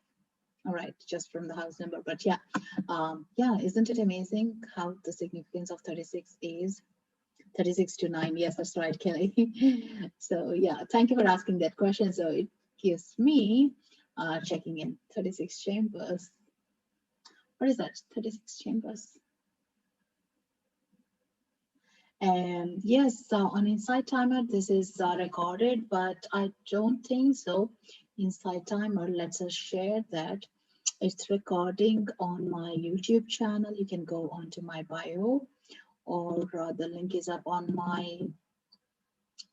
All right, just from the house number, but yeah, isn't it amazing how the significance of 36 is? 36 to 9, yes, that's right, Kelly. So yeah, thank you for asking that question. So it gives me checking in 36 chambers. What is that? 36 chambers. And yes, on Insighttimer, this is recorded, but I don't think so. Insighttimer lets us share that. It's recording on my YouTube channel. You can go onto my bio, or the link is up on my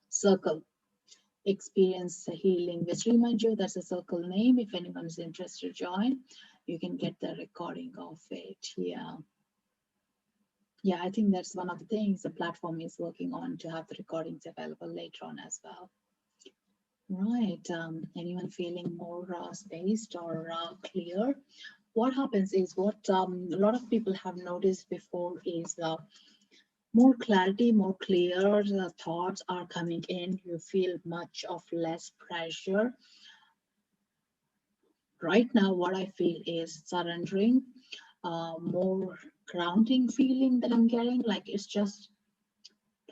circle. Experience Healing with Srimanju. That's a circle name. If anyone is interested to join, you can get the recording of it. Yeah. Yeah, I think that's one of the things the platform is working on, to have the recordings available later on as well. Right. Anyone feeling more spaced or clear? What happens is what a lot of people have noticed before is more clarity, more clear thoughts are coming in. You feel much of less pressure. Right now, what I feel is surrendering, more grounding feeling that I'm getting. Like it's just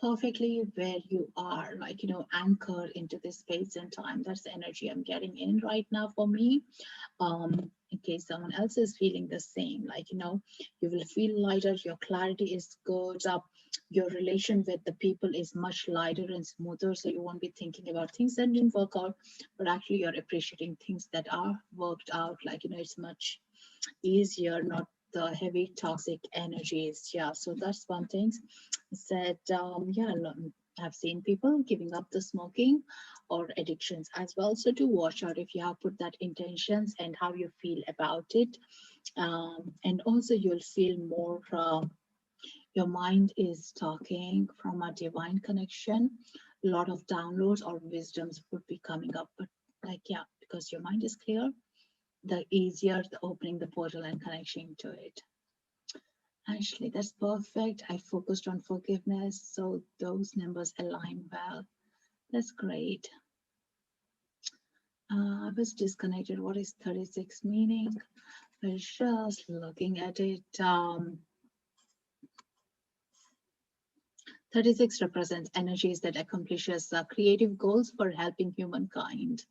perfectly where you are, like, anchored into this space and time. That's the energy I'm getting in right now for me. In case someone else is feeling the same, like, you will feel lighter, your clarity is good up, your relation with the people is much lighter and smoother, so you won't be thinking about things that didn't work out, but actually you're appreciating things that are worked out. Like, it's much easier, not the heavy toxic energies. Yeah, so that's one thing. Said, yeah, I've seen people giving up the smoking, or addictions as well. So to watch out if you have put that intentions and how you feel about it. And also you'll feel more, your mind is talking from a divine connection. A lot of downloads or wisdoms would be coming up. But like, yeah, because your mind is clear, the easier the opening the portal and connection to it. Actually, that's perfect. I focused on forgiveness, so those numbers align well. That's great. I was disconnected. What is 36 meaning? We're just looking at it. 36 represents energies that accomplishes creative goals for helping humankind.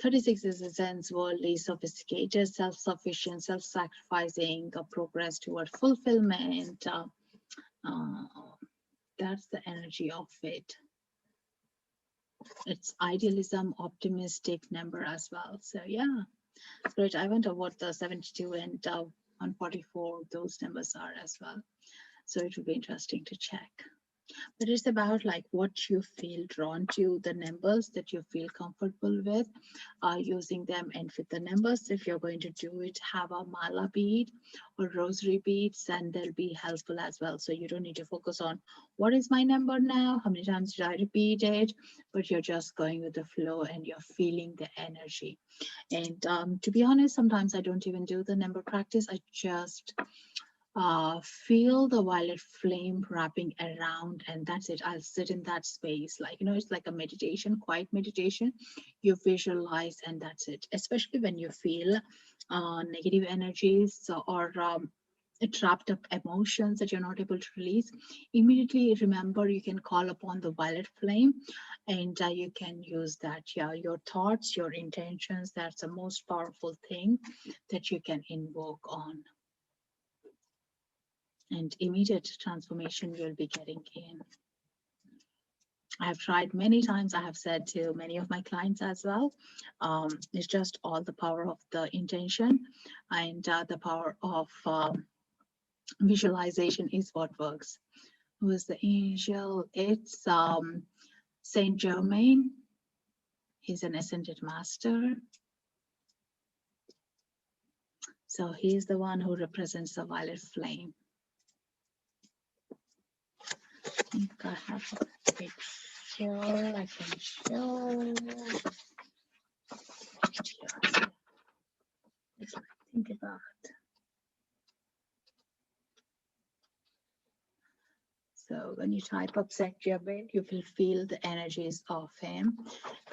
36 is a sense worldly, sophisticated, self-sufficient, self-sacrificing, progress toward fulfillment. That's the energy of it. It's idealism, optimistic number as well. So yeah, great. I wonder what the 72 and 144, those numbers are as well. So it will be interesting to check. But it's about like what you feel drawn to, the numbers that you feel comfortable with, using them. And with the numbers, if you're going to do it, have a mala bead or rosary beads, and they'll be helpful as well. So you don't need to focus on what is my number now, how many times did I repeat it, but you're just going with the flow and you're feeling the energy. And to be honest, sometimes I don't even do the number practice. I just feel the violet flame wrapping around, and that's it. I'll sit in that space, like, it's like a meditation, quiet meditation. You visualize, and that's it. Especially when you feel negative energies or trapped up emotions that you're not able to release, immediately remember you can call upon the violet flame, and you can use that. Yeah, your thoughts, your intentions, that's the most powerful thing that you can invoke on, and immediate transformation you'll be getting in. I have tried many times. I have said to many of my clients as well, it's just all the power of the intention, and the power of visualization is what works. Who is the angel? It's Saint Germaine. He's an ascended master. So he's the one who represents the violet flame. I think I have a picture I can show. Think about. So when you type up stgermaine, you will feel the energies of him.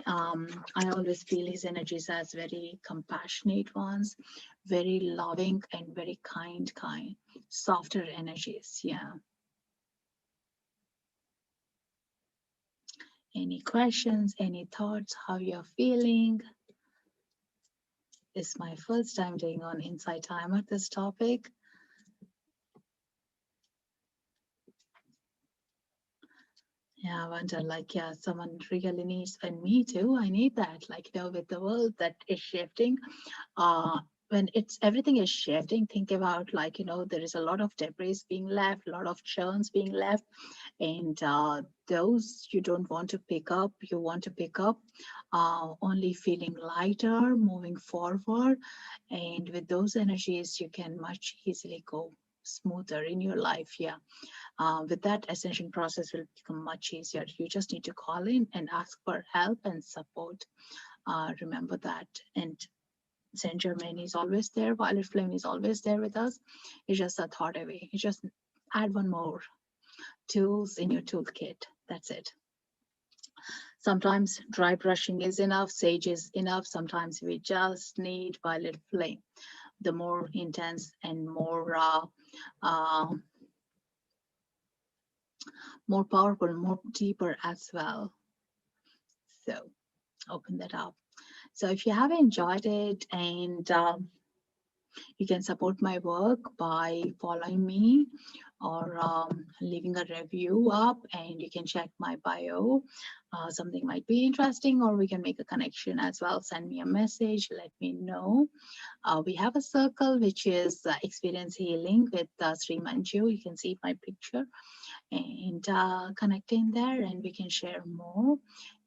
I always feel his energies as very compassionate ones, very loving and very kind, softer energies. Yeah. Any questions, any thoughts, how you're feeling? It's my first time doing on Insighttimer this topic. Yeah, I wonder, like, yeah, someone really needs, and me too, I need that, like, with the world that is shifting, when everything is shifting, think about, like, there is a lot of debris being left, a lot of churns being left, and those you don't want to pick up, you want to pick up only feeling lighter, moving forward, and with those energies, you can much easily go smoother in your life. Yeah. With that, ascension process will become much easier. You just need to call in and ask for help and support. Remember that. And Saint Germain is always there. Violet Flame is always there with us. It's just a thought away. You just add one more tools in your toolkit. That's it. Sometimes dry brushing is enough. Sage is enough. Sometimes we just need Violet Flame. The more intense and more powerful, more deeper as well. So open that up. So if you have enjoyed it, and you can support my work by following me or leaving a review up, and you can check my bio. Something might be interesting, or we can make a connection as well. Send me a message, let me know. We have a circle which is experience healing with Srimanju. You can see my picture. and connect in there, and we can share more.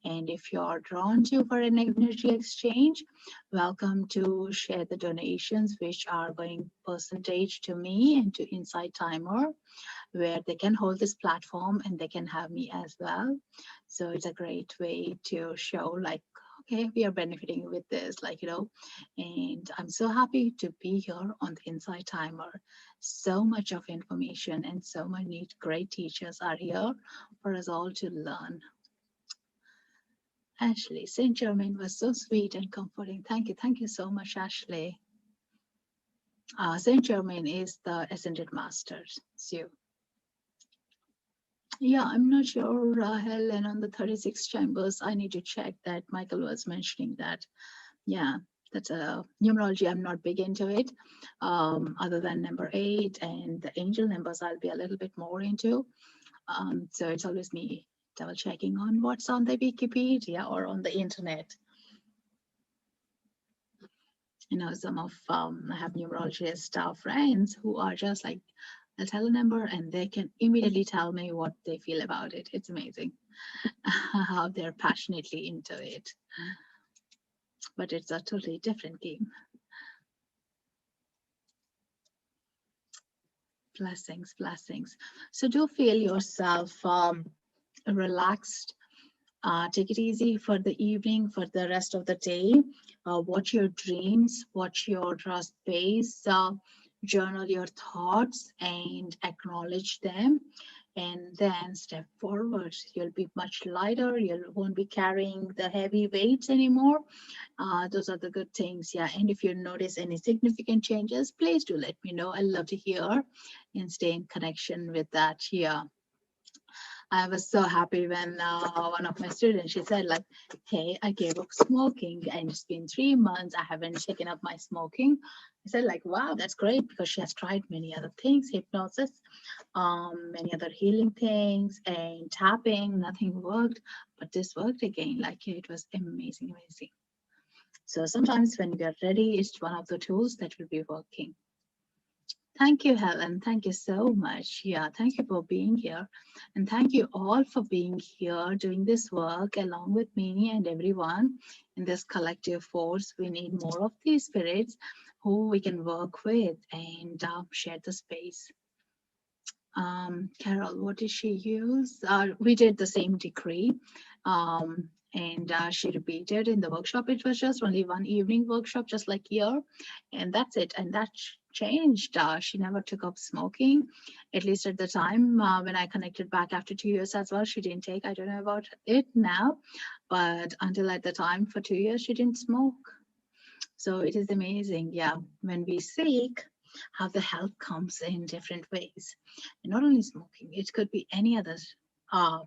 And if you're drawn to for an energy exchange, welcome to share the donations, which are going percentage to me and to Insighttimer, where they can hold this platform and they can have me as well. So it's a great way to show like, okay, we are benefiting with this, and I'm so happy to be here on the Insighttimer. So much of information and so many great teachers are here for us all to learn. Ashley, Saint Germain was so sweet and comforting. Thank you. Thank you so much, Ashley. Saint Germain is the Ascended Masters. So, yeah, I'm not sure, Helen, on the 36 chambers. I need to check that. Michael was mentioning that. Yeah, that's a numerology. I'm not big into it, other than number 8 and the angel numbers. I'll be a little bit more into. So it's always me double checking on what's on the Wikipedia or on the internet. Some of I have numerologist friends who are just like, I'll tell a number and they can immediately tell me what they feel about it. It's amazing how they're passionately into it. But it's a totally different game. Blessings, blessings. So do feel yourself relaxed. Take it easy for the evening, for the rest of the day. Watch your dreams, watch your space, journal your thoughts and acknowledge them. And then step forward. You'll be much lighter. You won't be carrying the heavy weights anymore. Those are the good things. Yeah. And if you notice any significant changes, please do let me know. I love to hear and stay in connection with that. Yeah. I was so happy when one of my students, she said like, hey, I gave up smoking and it's been 3 months. I haven't taken up my smoking. I said like, wow, that's great, because she has tried many other things, hypnosis, many other healing things and tapping, nothing worked, but this worked again. Like it was amazing, amazing. So sometimes when we are ready, it's one of the tools that will be working. Thank you, Helen. Thank you so much. Yeah, thank you for being here. And thank you all for being here doing this work along with me and everyone in this collective force. We need more of these spirits who we can work with and share the space. Carol, what did she use? We did the same decree. And she repeated in the workshop. It was just only one evening workshop, just like here, and that's it. And that changed. She never took up smoking, at least at the time when I connected back after 2 years as well. She didn't take. I don't know about it now, but until at the time for 2 years, she didn't smoke. So it is amazing. Yeah, when we seek, how the help comes in different ways. And not only smoking, it could be any other uh,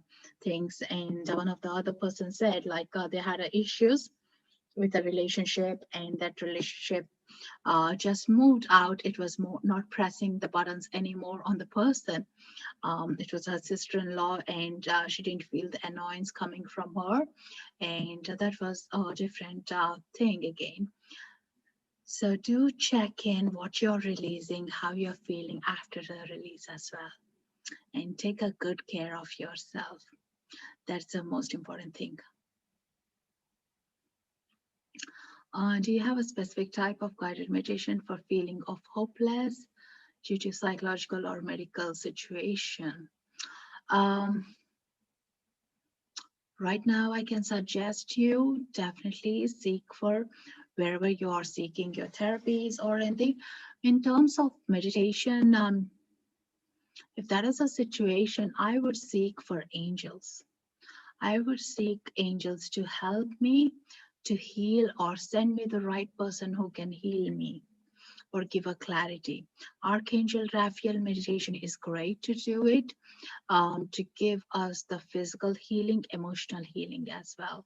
things. And one of the other person said, like they had issues with a relationship, and that relationship just moved out. It was more not pressing the buttons anymore on the person. It was her sister-in-law, and she didn't feel the annoyance coming from her, and that was a different thing again. So do check in what you're releasing, how you're feeling after the release as well. And take a good care of yourself. That's the most important thing. Do you have a specific type of guided meditation for feeling of hopeless due to psychological or medical situation? Right now, I can suggest you definitely seek for wherever you are seeking your therapies or anything. In terms of meditation, if that is a situation, I would seek for angels. I would seek angels to help me to heal or send me the right person who can heal me or give a clarity. Archangel Raphael meditation is great to do it, to give us the physical healing, emotional healing as well.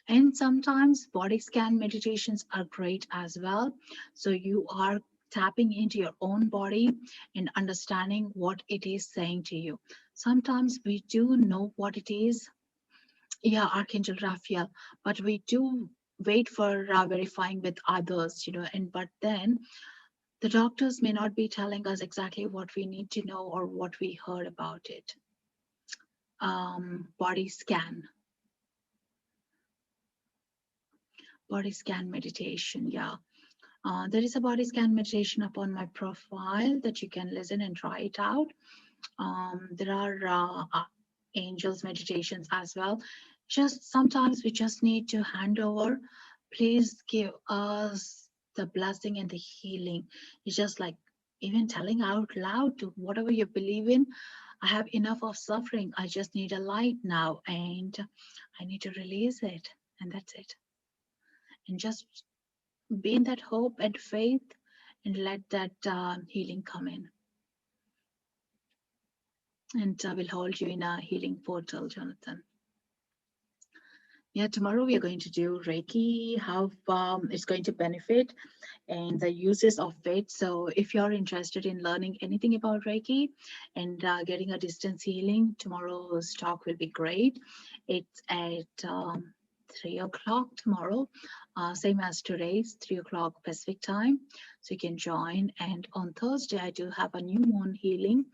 And sometimes body scan meditations are great as well. So you are tapping into your own body and understanding what it is saying to you. Sometimes we do know what it is. Yeah, Archangel Raphael, but we do wait for verifying with others, and but then the doctors may not be telling us exactly what we need to know or what we heard about it. body scan. Body scan meditation. Yeah. There is a body scan meditation upon my profile that you can listen and try it out. There are angels meditations as well. Just sometimes we just need to hand over. Please give us the blessing and the healing. It's just like even telling out loud to whatever you believe in. I have enough of suffering. I just need a light now, and I need to release it, and that's it. And just be in that hope and faith, and let that healing come in. And I will hold you in a healing portal, Jonathan. Yeah, tomorrow we are going to do Reiki, how it's going to benefit and the uses of it. So if you're interested in learning anything about Reiki and getting a distance healing, tomorrow's talk will be great. It's at 3 o'clock tomorrow, same as today's, 3 o'clock Pacific time. So you can join. And on Thursday, I do have a new moon healing.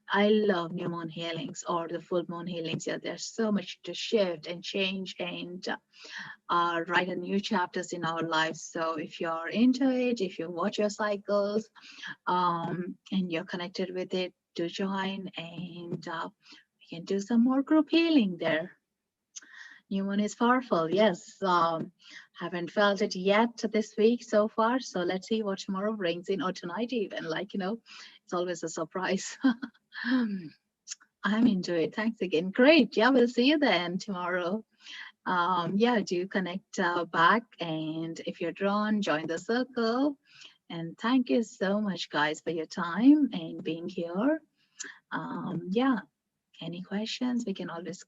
I love new moon healings or the full moon healings. Yeah, there's so much to shift and change and write a new chapters in our lives. So if you're into it, if you watch your cycles and you're connected with it, do join, and we can do some more group healing there. New moon is powerful. Yes. Haven't felt it yet this week so far. So let's see what tomorrow brings in, or tonight even. Like, it's always a surprise. I'm into it. Thanks again. Great. Yeah, we'll see you then tomorrow. Yeah, do connect back. And if you're drawn, join the circle. And thank you so much, guys, for your time and being here. Yeah, any questions? We can always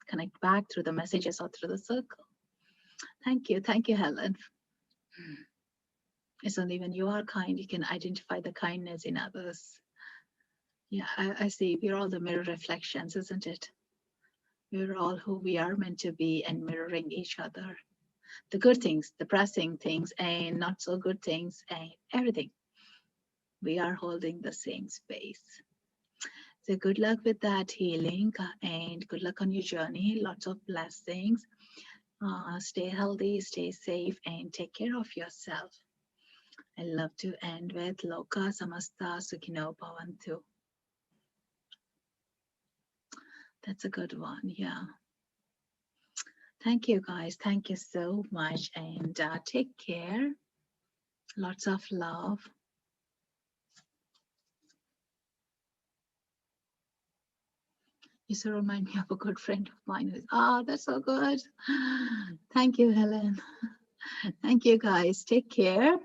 connect back through the messages or through the circle. Thank you. Thank you, Helen. It's only when you are kind, you can identify the kindness in others. Yeah, I see. We're all the mirror reflections, isn't it? We're all who we are meant to be and mirroring each other. The good things, the pressing things, and not so good things, and everything. We are holding the same space. So good luck with that healing and good luck on your journey. Lots of blessings. Stay healthy, stay safe, and take care of yourself. I love to end with Loka Samasta Sukhino Bhavantu. That's a good one. Yeah. Thank you, guys. Thank you so much. And take care. Lots of love. You so remind me of a good friend of mine. That's so good. Thank you, Helen. Thank you, guys. Take care.